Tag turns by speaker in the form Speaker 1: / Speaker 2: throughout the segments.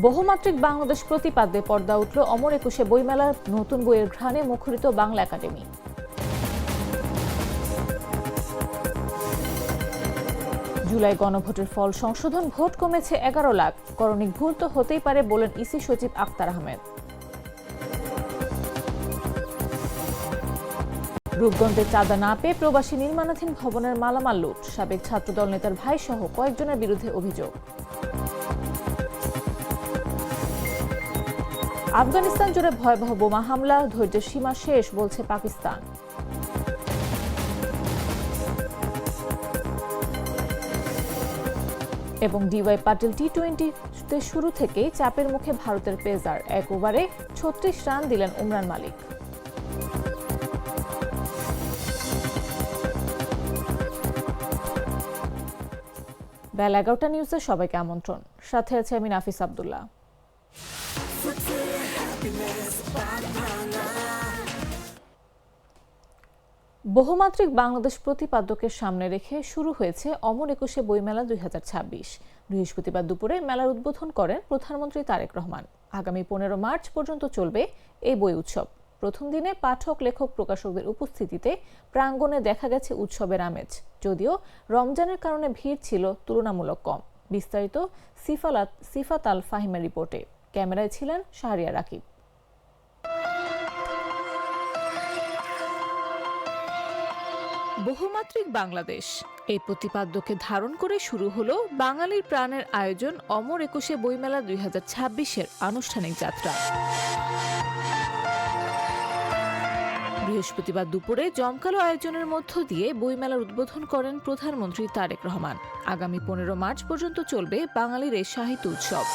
Speaker 1: বহুমাত্রিক বাংলাদেশ প্রতিপাদ্যে পর্দা উঠল অমর একুশে বইমেলার নতুন বইয়ের ঘ্রাণে মুখরিত বাংলা একাডেমি। জুলাই গণভোটের ফল সংশোধন, ভোট কমেছে 11 লাখ, করণিক ভুল তো হতেই পারে বলেন ইসি সচিব আক্তার আহমেদ। রূপগঞ্জে চাঁদা না পেয়ে প্রবাসী নির্মাণাধীন ভবনের মালামাল লুট, সাবেক ছাত্রদল নেতার ভাই সহ কয়েকজনের বিরুদ্ধে অভিযোগ। আফগানিস্তান জুড়ে ভয়াবহ বোমা হামলা, ধৈর্যের সীমা শেষ বলছে পাকিস্তান। এবং ডিওয়াই পাটিল টি-20তে শুরু থেকেই চাপের মুখে ভারতের পেসার, 1 ওভারে 36 রান দিলেন উমরান মালিক। বেলা 11টা নিউজে সবাইকে আমন্ত্রণ। সাথে আছে আমি নাফিস আব্দুল্লাহ। বহুমাত্রিক বাংলাদেশ প্রতিপাদ্যকে সামনে রেখে শুরু হয়েছে অমর একুশে বইমেলা 2026। বৃহস্পতিবার দুপুরে মেলার উদ্বোধন করেন প্রধানমন্ত্রী তারেক রহমান। আগামী 15 মার্চ পর্যন্ত চলবে এই বই উৎসব। প্রথম দিনে পাঠক, লেখক, প্রকাশকদের উপস্থিতিতে প্রাঙ্গণে দেখা গেছে উৎসবের আমেজ, যদিও রমজানের কারণে ভিড় ছিল তুলনামূলক কম। বিস্তারিত সিফাত আল ফাহিমের রিপোর্টে। ক্যামেরায় ছিলেন শাহরিয়া রাকিব। বহুমাত্রিক বাংলাদেশ এই প্রতিপাদ্যকে ধারণ করে শুরু হলো বাঙালির প্রাণের আয়োজন অমর একুশে বইমেলা 2026-এর আনুষ্ঠানিক যাত্রা। বৃহস্পতিবার দুপুরে জমকালো আয়োজনের মধ্য দিয়ে বইমেলার উদ্বোধন করেন প্রধানমন্ত্রী তারেক রহমান। আগামী 15 মার্চ পর্যন্ত চলবে বাঙালির এই সাহিত্য উৎসব।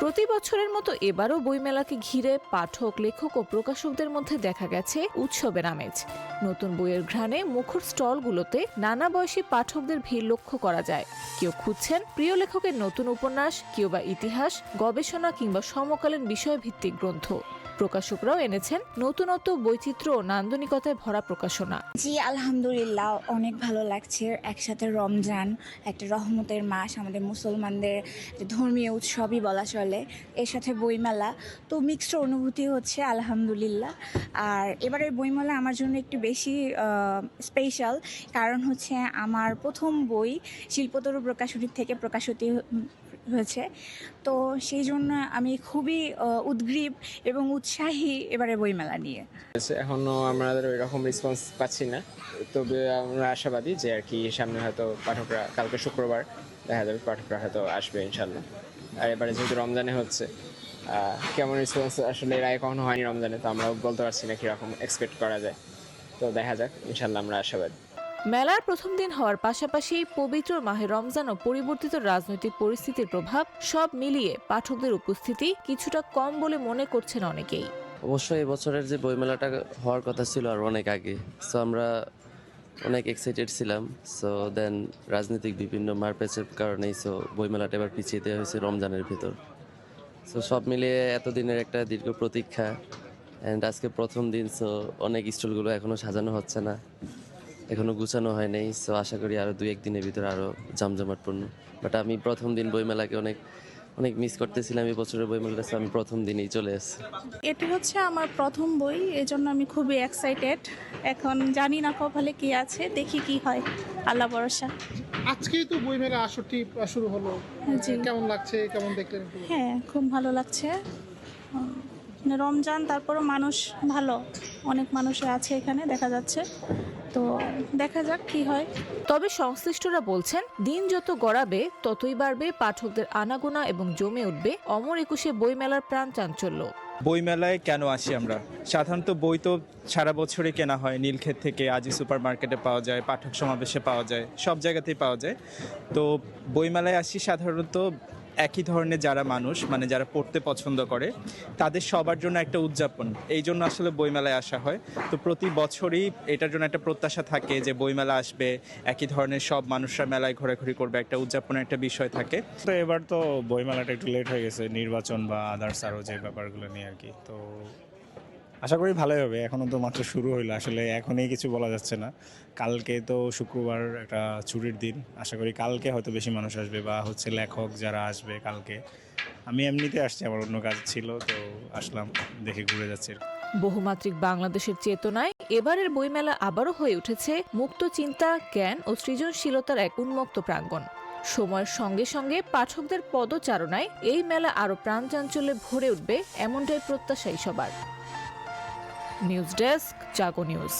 Speaker 1: প্রতি বছরের মতো এবারও বইমেলাকে ঘিরে পাঠক, লেখক ও প্রকাশকদের মধ্যে দেখা গেছে উৎসবের আমেজ। নতুন বইয়ের ঘ্রাণে মুখর স্টলগুলোতে নানা বয়সী পাঠকদের ভিড় লক্ষ্য করা যায়। কেউ খুঁজছেন প্রিয় লেখকের নতুন উপন্যাস, কেউ বা ইতিহাস, গবেষণা কিংবা সমকালীন বিষয়ভিত্তিক গ্রন্থ। প্রকাশকরাও এনেছেন নতুনত্ব, বৈচিত্র্য ও নান্দনিকতায় ভরা প্রকাশনা।
Speaker 2: জি আলহামদুলিল্লাহ, অনেক ভালো লাগছে। একসাথে রমজান, একটা রহমতের মাস, আমাদের মুসলমানদের ধর্মীয় উৎসবই বলা চলে, এর সাথে বইমেলা, তো মিক্সড অনুভূতি হচ্ছে আলহামদুলিল্লাহ। আর এবারের বইমেলা আমার জন্য একটু বেশি স্পেশাল, কারণ হচ্ছে আমার প্রথম বই শিল্পতরু প্রকাশনীর থেকে প্রকাশিত হয়েছে, তো সেই জন্য আমি খুবই উদ্গ্রীব এবং উৎসাহী এবারে বইমেলা নিয়ে।
Speaker 3: এখনো আমাদের ওই রকম রেসপন্স পাচ্ছি না, তবে আমরা আশাবাদী যে আর কি সামনে হয়তো পাঠকরা, কালকে শুক্রবার দেখা যাবে পাঠকরা হয়তো আসবে ইনশাল্লাহ। আর এবারে যেহেতু রমজানে হচ্ছে, কেমন রেসপন্স আসলে এর আগে কখনো হয়নি রমজানে, তো আমরাও বলতে পারছি না কীরকম এক্সপেক্ট করা যায়, তো দেখা যাক, ইনশাল্লাহ আমরা আশাবাদী।
Speaker 1: মেলার প্রথম দিন হওয়ার পাশাপাশি পবিত্র মাহে রমজান ও পরিবর্তিত রাজনৈতিক পরিস্থিতির প্রভাব সব মিলিয়ে পাঠকদের উপস্থিতি কিছুটা কম বলে মনে করছেন অনেকেই।
Speaker 4: অবশ্যই এবছরের যে বইমেলাটা হওয়ার কথা ছিল আর অনেক আগে, সো আমরা অনেক এক্সাইটেড ছিলাম। সো দেন রাজনৈতিক বিভিন্ন মারপ্যাচের কারণেই সো বইমেলাটা এবার পিছিয়ে দেওয়া হয়েছে রমজানের ভিতর। সো সব মিলিয়ে এতদিনের একটা দীর্ঘ প্রতীক্ষা, অ্যান্ড আজকে প্রথম দিন। সো অনেক স্টলগুলো এখনও সাজানো হচ্ছে না, এখনও গুছানো হয় নাই। সো আশা করি আরও 2-1 দিনের ভিতরে আরও জমজমাটপূর্ণ। বাট আমি প্রথম দিন বইমেলাকে অনেক অনেক মিস করতেছিলাম এই বছরের বইমেলাটা, সো আমি প্রথম দিনেই চলে এসেছি।
Speaker 5: এটি হচ্ছে আমার প্রথম বই, এজন্য আমি খুবই এক্সাইটেড। এখন জানি না কপালে কি আছে, দেখি কি হয়, আল্লাহ ভরসা।
Speaker 6: আজকেই তো বইমেলা আসরটি শুরু হলো,
Speaker 5: জি।
Speaker 6: কেমন লাগছে, কেমন দেখলেন?
Speaker 5: হ্যাঁ, খুব ভালো লাগছে। রমজান, তারপরও মানুষ ভালো, অনেক মানুষ আছে এখানে দেখা যাচ্ছে, তো দেখা যাক কি হয়।
Speaker 1: তবে সংশ্লিষ্টরা বলছেন দিন যত গড়াবে ততই বাড়বে পাঠকদের আনাগোনা এবং জমে উঠবে অমর একুশে বইমেলার প্রাণ চাঞ্চল্য।
Speaker 7: বইমেলায় কেন আসি আমরা? সাধারণত বই তো সারা বছরই কেনা হয়, নীলক্ষেত থেকে আজি সুপার মার্কেটে পাওয়া যায়, পাঠক সমাবেশে পাওয়া যায়, সব জায়গাতেই পাওয়া যায়। তো বইমেলায় আসি সাধারণত একই ধরনের যারা মানুষ, মানে যারা পড়তে পছন্দ করে, তাদের সবার জন্য একটা উদযাপন, এই জন্য আসলে বইমেলায় আসা হয়। তো প্রতি বছরই এটার জন্য একটা প্রত্যাশা থাকে যে বইমেলা আসবে, একই ধরনের সব মানুষরা মেলায় ঘোরাঘুরি করবে, একটা উদযাপনের একটা বিষয় থাকে।
Speaker 8: তো এবার তো বইমেলাটা একটু লেট হয়ে গেছে, নির্বাচন বা আদার্স আরও যে ব্যাপারগুলো নিয়ে আর কি, তো আশা করি ভালোই হবে, এখনও তো মাত্র শুরু হইলো, আসলে এখনই কিছু বলা যাচ্ছে না। কালকে তো শুক্রবার একটা ছুটির দিন, আশা করি কালকে হয়তো বেশি মানুষ আসবে বা হচ্ছে লেখক যারা আসবে কালকে। আমি এমনিতে আসছি, আমার অন্য কাজ ছিল, তো আসলাম, দেখে ঘুরে যাচ্ছি।
Speaker 1: বহুমাত্রিক বাংলাদেশের চেতনায় এবারের বইমেলা আবারও হয়ে উঠেছে মুক্ত চিন্তা, জ্ঞান ও সৃজনশীলতার এক উন্মুক্ত প্রাঙ্গণ। সময়ের সঙ্গে সঙ্গে পাঠকদের পদচারণায় এই মেলা আরও প্রাণচাঞ্চল্যে ভরে উঠবে এমনটাই প্রত্যাশাই সবার। নিউজ ডেস্ক, জাগো নিউজ।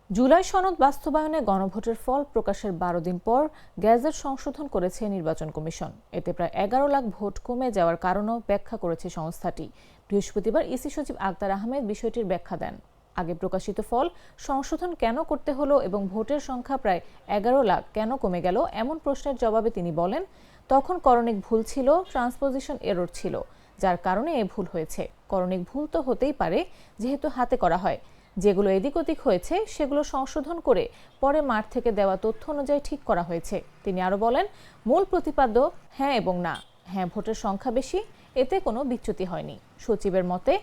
Speaker 1: জুলাই সনদ বাস্তবায়নে গণভোটের ফল প্রকাশের 12 দিন পর গ্যাজেট সংশোধন করেছে নির্বাচন কমিশন। এতে প্রায় 11 লাখ ভোট কমে যাওয়ার কারণও ব্যাখ্যা করেছে সংস্থাটি। বৃহস্পতিবার ইসি সচিব আক্তার আহমেদ বিষয়টির ব্যাখ্যা দেন। আগে প্রকাশিত ফল সংশোধন কেন করতে হলো এবং ভোটের সংখ্যা প্রায় 11 লাখ কেন কমে গেল এমন প্রশ্নের জবাবে তিনি বলেন, তখন করণিক ভুল ছিল, ট্রান্সপোজিশন এরর ছিল, যার কারণে এ ভুল হয়েছে। করণিক ভুল তো হতেই পারে, যেহেতু হাতে করা হয়। যেগুলো এদিক ওদিক হয়েছে সেগুলো সংশোধন করে পরে মাঠ থেকে দেওয়া তথ্য অনুযায়ী ঠিক করা হয়েছে। তিনি আরও বলেন, মূল প্রতিপাদ্য হ্যাঁ এবং না। হ্যাঁ ভোটের সংখ্যা বেশি, এতে কোনো বিচ্যুতি হয়নি। সচিবের মতে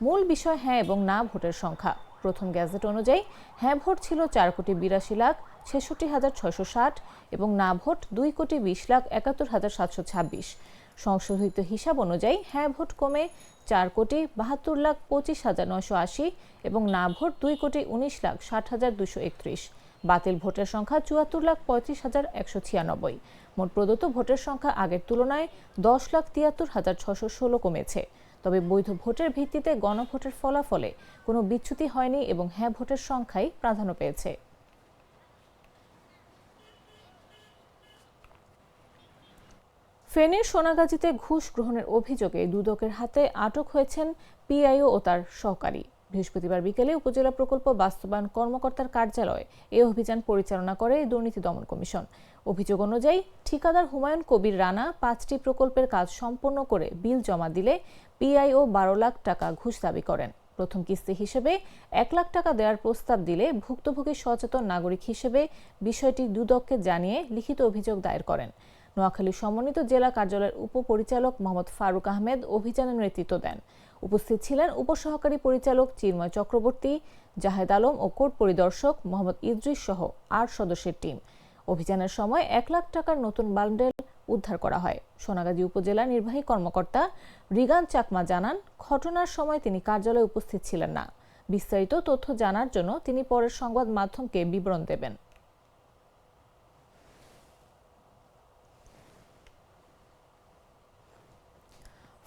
Speaker 1: মূল বিষয় হ্যাঁ এবং না ভোটের সংখ্যা। প্রথম গ্যাজেট অনুযায়ী হ্যাঁ ভোট ছিল 4,82,66,660 এবং না ভোট 2,20,71,726। সংশোধিত হিসাব অনুযায়ী হ্যাঁ ভোট কমে 4,72,25,980 এবং না ভোট 2,19,60,231। বাতিল ভোটের সংখ্যা 74,35,196। মোট প্রদত্ত ভোটের সংখ্যা আগের তুলনায় 10,73,616 কমেছে। তবে বৈধ ভোটের ভিত্তিতে গণভোটের ফলাফলে কোনো বিচ্যুতি হয়নি এবং হ্যাঁ ভোটের সংখ্যাই প্রাধান্য পেয়েছে। ফেনীর সোনাগাজীতে ঘুষ গ্রহণের অভিযোগে দুদকের হাতে আটক হয়েছেন পিআইও ও তার সহকারী। বৃহস্পতিবার বিকেলে উপজেলা প্রকল্প বাস্তবায়ন কর্মকর্তার কার্যালয়ে এ অভিযান পরিচালনা করে দুর্নীতি দমন কমিশন। অভিযোগ অনুযায়ী ঠিকাদার হুমায়ুন কবির রানা 5টি প্রকল্পের কাজ সম্পন্ন করে বিল জমা দিলে পিআইও 12 লাখ টাকা ঘুষ দাবি করেন। প্রথম কিস্তি হিসেবে 1 লাখ টাকা দেওয়ার প্রস্তাব দিলে ভুক্তভোগী সচেতন নাগরিক হিসেবে বিষয়টি দুদককে জানিয়ে লিখিত অভিযোগ দায়ের করেন। নোয়াখালী সমন্বিত জেলা কার্যালয়ের উপপরিচালক মোহাম্মদ ফারুক আহমেদ অভিযানের নেতৃত্ব দেন। উপস্থিত ছিলেন উপসহকারী পরিচালক চিন্ময় চক্রবর্তী, জাহেদ আলম ও কোর্ট পরিদর্শক মোহাম্মদ ইদ্রিস সহ 8 সদস্যের টিম। অভিযানের সময় 1 লাখ টাকার নতুন বান্ডেল উদ্ধার করা হয়। সোনাগাজী উপজেলা নির্বাহী কর্মকর্তা রিগান চাকমা জানান, ঘটনার সময় তিনি কার্যালয়ে উপস্থিত ছিলেন না। বিস্তারিত তথ্য জানার জন্য তিনি পরের সংবাদ মাধ্যমকে বিবরণ দেবেন।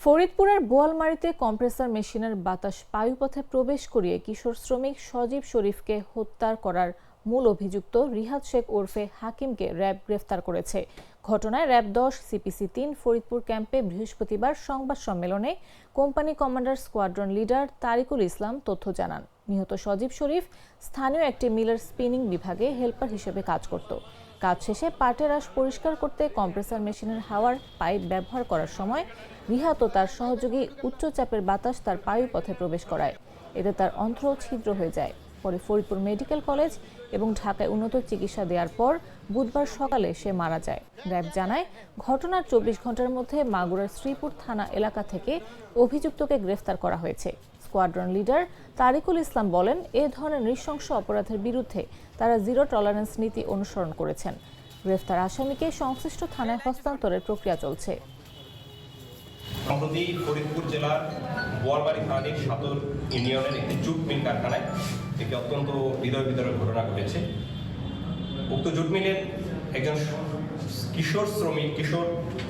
Speaker 1: ফরিদপুরের বোয়ালমারীতে কম্প্রেসার মেশিনের বাতাস বায়ুপথে প্রবেশ করিয়ে কিশোর শ্রমিক সজীব শরীফকে হত্যা করার মূল অভিযুক্ত রিহাদ শেখ ওরফে হাকিমকে র্যাব গ্রেফতার করেছে। ঘটনায় র্যাব 10 সিপিসি 3 ফরিদপুর ক্যাম্পে বৃহস্পতিবার সংবাদ সম্মেলনে company commander squadron leader Tariqul Islam তথ্য জানান। নিহত সজীব শরীফ স্থানীয় একটি মিলের স্পিনিং বিভাগে হেল্পার হিসেবে কাজ করত। কাজ শেষে পাটের আঁশ পরিষ্কার করতে কম্প্রেসার মেশিনের হাওয়ার পাইপ ব্যবহার করার সময় রিহাত ও তার সহযোগী উচ্চ চাপের বাতাস তার বায়ুপথে প্রবেশ করায়। এতে তার অন্ত্র ছিদ্র হয়ে যায়। পরে ফরিদপুর মেডিকেল কলেজ এবং ঢাকায় উন্নত চিকিৎসা দেওয়ার পর বুধবার সকালে সে মারা যায়। র্যাব জানায়, ঘটনার 24 ঘন্টার মধ্যে মাগুরার শ্রীপুর থানা এলাকা থেকে অভিযুক্তকে গ্রেফতার করা হয়েছে। স্কোয়াড্রন লিডার তারিকুল ইসলাম বলেন, এ ধরনের নৃশংস অপরাধের বিরুদ্ধে তারা জিরো টলারেন্স নীতি অনুসরণ করেছেন। গ্রেফতার আসামিকে সংশ্লিষ্ট থানায় হস্তান্তরের প্রক্রিয়া চলছে।
Speaker 9: সম্প্রতি ফরিদপুর জেলার বোয়ালমারী থানাধীন সাতর ইউনিয়নের একটি জুট মিল কারখানায় একটি অত্যন্ত হৃদয় বিদারক ঘটনা ঘটেছে। উক্ত জুট মিলের একজন কিশোর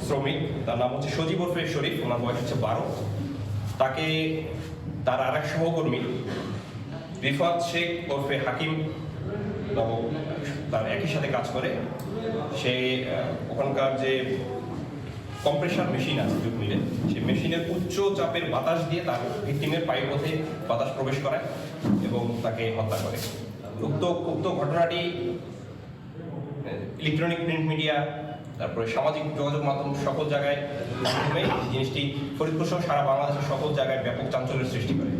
Speaker 9: শ্রমিক তার নাম হচ্ছে সজীব ওরফে শরীফ, ওনার বয়স হচ্ছে 12। তাকে তার আরেক সহকর্মী রিফাত শেখ ওরফে হাকিম তার একই সাথে কাজ করে। সে ওখানকার যে কম্প্রেসার মেশিন আছে জুট মিলে, সেই মেশিনের উচ্চ চাপের বাতাস দিয়ে তার ভিকটিমের পায়ুপথে বাতাস প্রবেশ করায় এবং তাকে হত্যা করে। উক্ত ঘটনাটি ইলেকট্রনিক প্রিন্ট মিডিয়া, তারপরে সামাজিক যোগাযোগ মাধ্যম সকল জায়গায় মাধ্যমে জিনিসটি ফরিদপুর সহ সারা বাংলাদেশের সকল জায়গায় ব্যাপক চাঞ্চল্যের সৃষ্টি করে।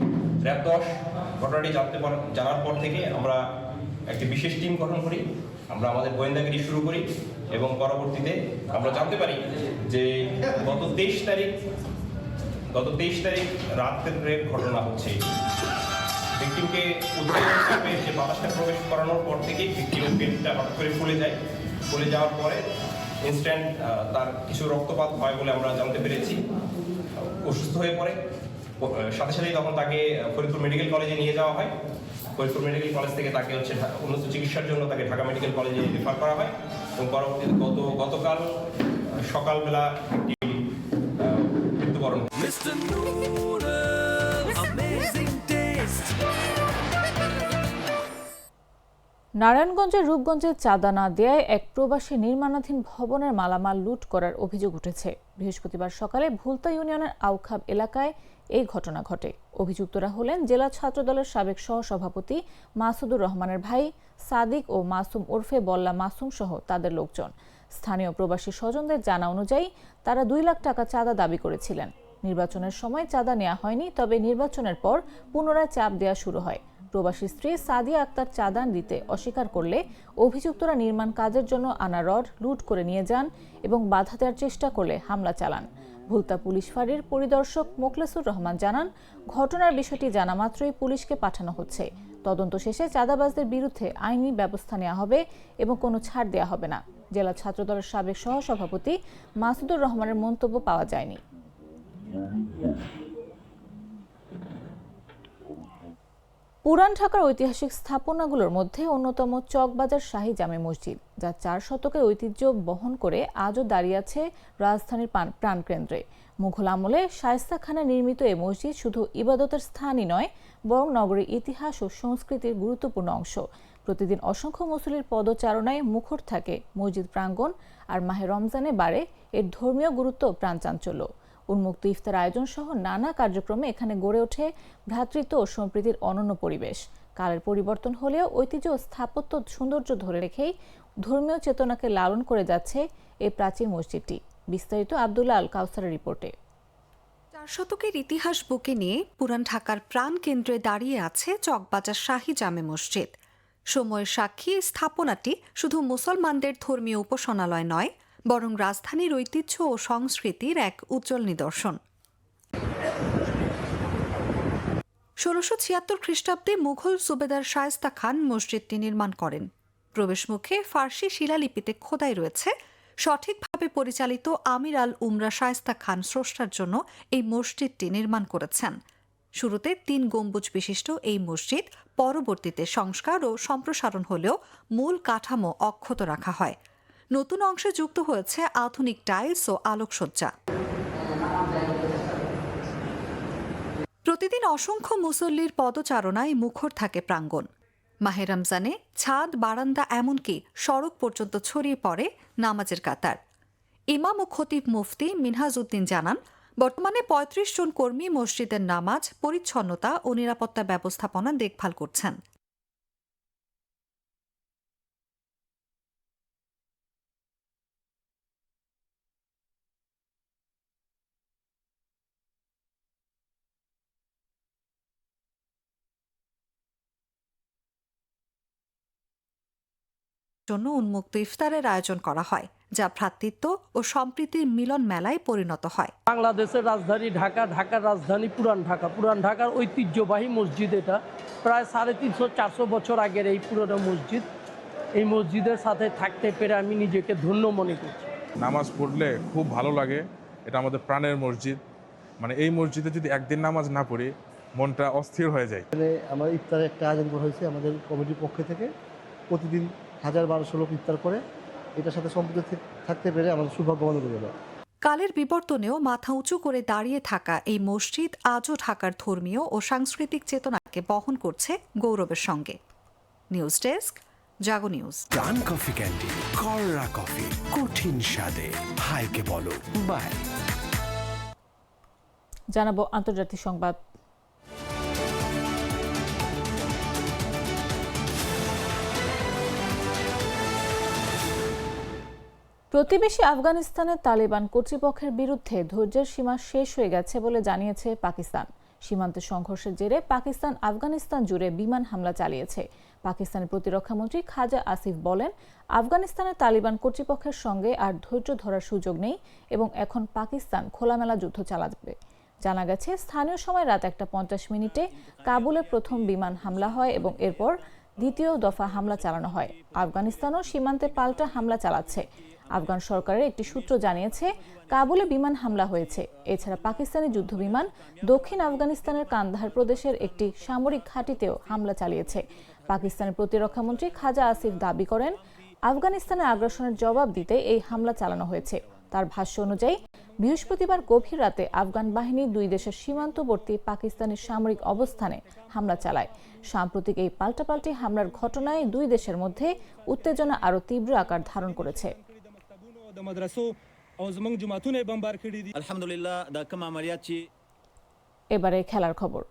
Speaker 9: র্যাব 10 ঘটনাটি জানার পর থেকে আমরা একটি বিশেষ টিম গঠন করি। আমরা আমাদের গোয়েন্দাগিরি শুরু করি এবং পরবর্তীতে আমরা জানতে পারি যে গত 23 তারিখ গত 23 তারিখ রাতের ঘটনা হচ্ছে। ভিকটিমকে উদ্ধারের চাপে যে বাতাসটা প্রবেশ করানোর পর থেকেই ভিকটিমের পেটটা হঠাৎ করে ফুলে যায়। ফুলে যাওয়ার পরে ইনস্ট্যান্ট তার কিছু রক্তপাত হয় বলে আমরা জানতে পেরেছি। অসুস্থ হয়ে পড়ে, সাথে সাথেই তখন তাকে ফরিদপুর মেডিকেল কলেজে নিয়ে যাওয়া হয়। ফরিদপুর মেডিকেল কলেজ থেকে তাকে উন্নত চিকিৎসার জন্য তাকে ঢাকা মেডিকেল কলেজে রেফার করা হয় এবং পরবর্তীতে গতকাল সকালবেলা মৃত্যুবরণ করে।
Speaker 1: নারায়ণগঞ্জের রূপগঞ্জে চাঁদা না দেয়ায় এক প্রবাসী নির্মাণাধীন ভবনের মালামাল লুট করার অভিযোগ উঠেছে। বৃহস্পতিবার সকালে ভুলতা ইউনিয়নের আউখাব এলাকায় এই ঘটনা ঘটে। অভিযুক্তরা হলেন জেলা ছাত্রদলের সাবেক সহসভাপতি মাসুদুর রহমানের ভাই সাদিক ও মাসুম ওরফে বল্লা মাসুম সহ তাদের লোকজন। স্থানীয় প্রবাসী স্বজনদের জানা অনুযায়ী তারা 2 লাখ টাকা চাঁদা দাবি করেছিলেন। নির্বাচনের সময় চাঁদা নেওয়া হয়নি, তবে নির্বাচনের পর পুনরায় চাপ দেওয়া শুরু হয়। প্রবাসী স্ত্রী সাদিয়া আক্তার চাঁদা দিতে অস্বীকার করলে অভিযুক্তরা নির্মাণ কাজের জন্য আনা রড লুট করে নিয়ে যান এবং বাধা দেওয়ার চেষ্টা করলে হামলা চালান। ভুলতা পুলিশ ফাঁড়ির পরিদর্শক মোখলেসুর রহমান জানান, ঘটনার বিষয়টি জানা মাত্রই পুলিশকে পাঠানো হচ্ছে। তদন্ত শেষে চাঁদাবাজদের বিরুদ্ধে আইনি ব্যবস্থা নেওয়া হবে এবং কোনো ছাড় দেওয়া হবে না। জেলা ছাত্রদলের সাবেক সহসভাপতি মাসুদুর রহমানের মন্তব্য পাওয়া যায়নি। পুরান ঢাকার ঐতিহাসিক স্থাপনাগুলোর মধ্যে অন্যতম চকবাজার শাহী জামে মসজিদ, যা 4 শতকের ঐতিহ্য বহন করে আজও দাঁড়িয়ে আছে রাজধানীর প্রাণকেন্দ্রে। মুঘল আমলে শায়েস্তা খানে নির্মিত এই মসজিদ শুধু ইবাদতের স্থানই নয়, বরং নগরীর ইতিহাস ও সংস্কৃতির গুরুত্বপূর্ণ অংশ। প্রতিদিন অসংখ্য মুসল্লির পদচারণায় মুখর থাকে মসজিদ প্রাঙ্গণ, আর মাহে রমজানে বাড়ে এর ধর্মীয় গুরুত্ব প্রাণচাঞ্চল্য। উন্মুক্ত ইফতার আয়োজন সহ নানা কার্যক্রমে এখানে গড়ে ওঠে ভ্রাতৃত্ব ও সম্প্রীতির অনন্য পরিবেশ। কালের পরিবর্তন হলেও ঐতিহ্য ও স্থাপত্য সৌন্দর্য ধরে রেখেই ধর্মীয় চেতনাকে লালন করে যাচ্ছে এই প্রাচীন মসজিদটি। বিস্তারিত আব্দুল্লাহ আল কাউসারের রিপোর্টে।
Speaker 10: 4 শতকের ইতিহাস বুকে নিয়ে পুরান ঢাকার প্রাণ কেন্দ্রে দাঁড়িয়ে আছে চকবাজার শাহী জামে মসজিদ। সময়ের সাক্ষী স্থাপনাটি শুধু মুসলমানদের ধর্মীয় উপাসনালয় নয়, বরং রাজধানীর ঐতিহ্য ও সংস্কৃতির এক উজ্জ্বল নিদর্শন। 1676 খ্রিস্টাব্দে মুঘল সুবেদার শায়েস্তা খান মসজিদটি নির্মাণ করেন। প্রবেশমুখে ফার্সি শিলালিপিতে খোদাই রয়েছে, সঠিকভাবে পরিচালিত আমির আল উমরা শায়েস্তা খান স্রষ্টার জন্য এই মসজিদটি নির্মাণ করেছেন। শুরুতে 3 গম্বুজ বিশিষ্ট এই মসজিদ পরবর্তীতে সংস্কার ও সম্প্রসারণ হলেও মূল কাঠামো অক্ষত রাখা হয়। নতুন অংশে যুক্ত হয়েছে আধুনিক টাইলস ও আলোকসজ্জা। প্রতিদিন অসংখ্য মুসল্লির পদচারণায় মুখর থাকে প্রাঙ্গণ। মাহে রমজানে ছাদ, বারান্দা, এমনকি সড়ক পর্যন্ত ছড়িয়ে পড়ে নামাজের কাতার। ইমাম ও খতিব মুফতি মিনহাজউদ্দিন জানান, বর্তমানে 35 জন কর্মী মসজিদের নামাজ, পরিচ্ছন্নতা ও নিরাপত্তা ব্যবস্থাপনা দেখভাল করছেন। জন্য উন্মুক্ত ইফতারের আয়োজন করা হয়, যা ভ্রাতৃত্ব ও সম্প্রীতির মিলন মেলায় পরিণত হয়।
Speaker 11: বাংলাদেশের রাজধানী ঢাকা, ঢাকার রাজধানী পুরান ঢাকা। পুরান ঢাকার ঐতিহ্যবাহী মসজিদ এটা। প্রায় 350-400 বছর আগের এই পুরনো মসজিদ। এই মসজিদের সাথে থাকতে পেরে আমি নিজেকে ধন্য মনে করছি।
Speaker 12: নামাজ পড়লে খুব ভালো লাগে। এটা আমাদের প্রাণের মসজিদ। মানে এই মসজিদে যদি একদিন নামাজ না পড়ি, মনটা অস্থির হয়ে যায়।
Speaker 13: আমার ইফতারের একটা আয়োজন করা হয়েছে আমাদের কমিটির পক্ষ থেকে। প্রতিদিন 1000-1200 লোক ইফতার করে। এটার সাথে সম্পৃক্ত থাকতে পেরে আমাদের সৌভাগ্য মনে করি।
Speaker 10: কালের বিবর্তনেও মাথা উঁচু করে দাঁড়িয়ে থাকা এই মসজিদ আজও ঢাকার ধর্মীয় ও সাংস্কৃতিক চেতনাকে বহন করছে গৌরবের সঙ্গে। নিউজ ডেস্ক, জাগো নিউজ।
Speaker 14: প্রাণ কফি ক্যান্টিন, কররা কফি, কঠিন স্বাদে। হাইকে বলো বাই।
Speaker 1: জানাবো আন্তর্জাতিক সংবাদ। প্রতিবেশী আফগানিস্তানে তালেবান কর্তৃপক্ষের বিরুদ্ধে ধৈর্যের সীমা শেষ হয়ে গেছে বলে জানিয়েছে পাকিস্তান। সীমান্তে সংঘর্ষের জেরে পাকিস্তান আফগানিস্তান জুড়ে বিমান হামলা চালিয়েছে। পাকিস্তানের প্রতিরক্ষামন্ত্রী খাজা আসিফ বলেন, আফগানিস্তানের তালিবান কর্তৃপক্ষের সঙ্গে আর ধৈর্য ধরার সুযোগ নেই এবং এখন পাকিস্তান খোলামেলা যুদ্ধ চালাবে। জানা গেছে স্থানীয় সময় রাত 1:50 কাবুলে প্রথম বিমান হামলা হয় এবং এরপর দ্বিতীয় দফা হামলা চালানো হয়। আফগানিস্তানও সীমান্তে পাল্টা হামলা চালাচ্ছে। আফগান সরকারের একটি সূত্র জানিয়েছে কাবুলে বিমান হামলা হয়েছে। এছাড়া পাকিস্তানি যুদ্ধবিমান দক্ষিণ আফগানিস্তানের কান্দাহার প্রদেশের একটি সামরিক ঘাঁটিতেও হামলা চালিয়েছে। পাকিস্তানের প্রতিরক্ষামন্ত্রী খাজা আসিফ দাবি করেন, আফগানিস্তানের আগ্রাসনের জবাব দিতে এই হামলা চালানো হয়েছে। তার ভাষ্য অনুযায়ী বৃহস্পতিবার গভীর রাতে আফগান বাহিনী দুই দেশের সীমান্তবর্তী পাকিস্তানি সামরিক অবস্থানে হামলা চালায়। সাম্প্রতিক এই পাল্টাপাল্টি হামলার ঘটনায় দুই দেশের মধ্যে উত্তেজনা আরও তীব্র আকার ধারণ করেছে। এবারে খেলার খবর।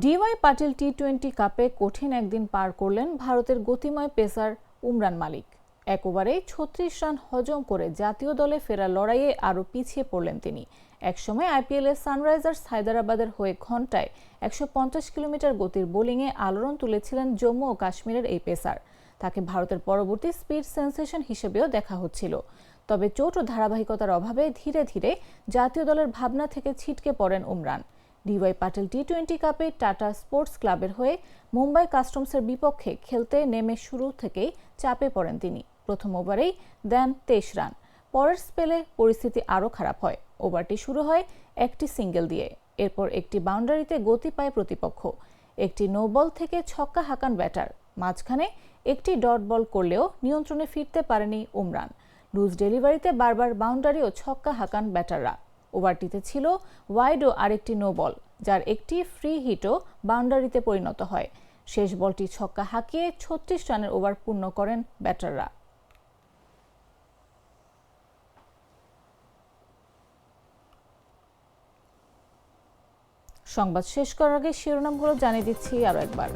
Speaker 1: ডিওয়াই পাটিল টি-20 কাপে কঠিন একদিন পার করলেন ভারতের গতিময় পেসার উমরান মালিক। এক ওভারে 36 রান হজম করে জাতীয় দলে ফেরার লড়াইয়ে আরও পিছিয়ে পড়লেন তিনি। একসময় আইপিএলে সানরাইজার্স হায়দরাবাদের হয়ে ঘন্টায় 150 কিলোমিটার গতির বোলিংয়ে আলোড়ন তুলেছিলেন জম্মু ও কাশ্মীরের এই পেসার। তাকে ভারতের পরবর্তী স্পিড সেন্সেশন হিসেবেও দেখা হচ্ছিল। তবে চোট ও ধারাবাহিকতার অভাবে ধীরে ধীরে জাতীয় দলের ভাবনা থেকে ছিটকে পড়েন উমরান। ডিওয়াই পাটিল টি-20 কাপে টাটা স্পোর্টস ক্লাবের হয়ে মুম্বাই কাস্টমসের বিপক্ষে খেলতে নেমে শুরু থেকেই চাপে পড়েন তিনি। প্রথম ওভারেই দেন 23 রান। পরের স্পেলে পরিস্থিতি আরও খারাপ হয়। ওভারটি শুরু হয় একটি সিঙ্গেল দিয়ে। এরপর একটি বাউন্ডারিতে গতি পায় প্রতিপক্ষ। একটি নো বল থেকে ছক্কা হাঁকান ব্যাটার। মাঝখানে একটি ডট বল করলেও নিয়ন্ত্রণে ফিরতে পারেনি উমরান। লুজ ডেলিভারিতে বারবার বাউন্ডারি ও ছক্কা হাঁকান ব্যাটাররা। ওভারটিতে ছিল ওয়াইড ও আরেকটি নো বল, যার একটি ফ্রি হিটও বাউন্ডারিতে পরিণত হয়। শেষ বলটি ছক্কা হাঁকিয়ে 36 রানের ওভার পূর্ণ করেন ব্যাটাররা। সংবাদ শেষ করার আগে শিরোনামগুলো জানিয়ে দিচ্ছি আরও একবার।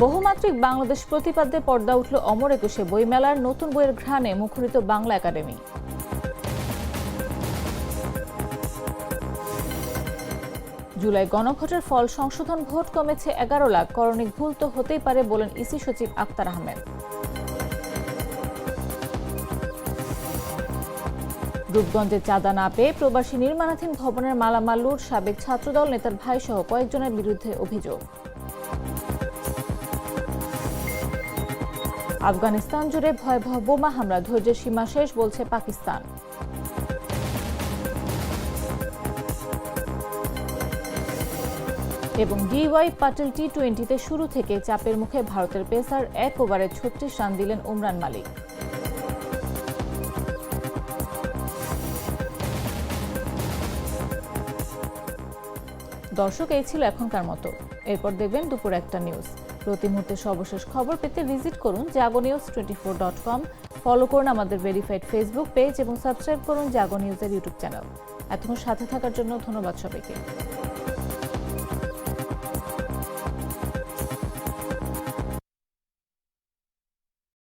Speaker 1: বহুমাত্রিক বাংলাদেশ প্রতিপাদ্যে পর্দা উঠল অমর একুশে বইমেলার। নতুন বইয়ের ঘ্রাণে মুখরিত বাংলা একাডেমি। জুলাই গণভোটের ফল সংশোধন, ভোট কমেছে 11 লাখ। করণিক ভুল তো হতেই পারে বলেন ইসি সচিব আক্তার আহমেদ। রূপগঞ্জে চাঁদা না পেয়ে প্রবাসী নির্মাণাধীন ভবনের মালামাল লুট, সাবেক ছাত্রদল নেতার ভাই সহ কয়েকজনের বিরুদ্ধে অভিযোগ। আফগানিস্তান জুড়ে ভয়াবহ বোমা হামলা, ধৈর্যের সীমা শেষ বলছে পাকিস্তান। এবং ডিওয়াই পাটিল টি-20তে শুরু থেকে চাপের মুখে ভারতের পেসার। এক ওভারে 36 রান দিলেন উমরান মালিক। দর্শক, এই ছিল এখনকার মতো। এরপর দেখবেন দুপুর 1টা নিউজ। প্রতি মুহূর্তে সর্বশেষ খবর পেতে ভিজিট করুন jagonews24.com, ফলো করুন আমাদের ভেরিফাইড ফেসবুক পেজ এবং সাবস্ক্রাইব করুন জাগো নিউজের ইউটিউব চ্যানেল। এতক্ষণ সাথে থাকার জন্য ধন্যবাদ সবাইকে।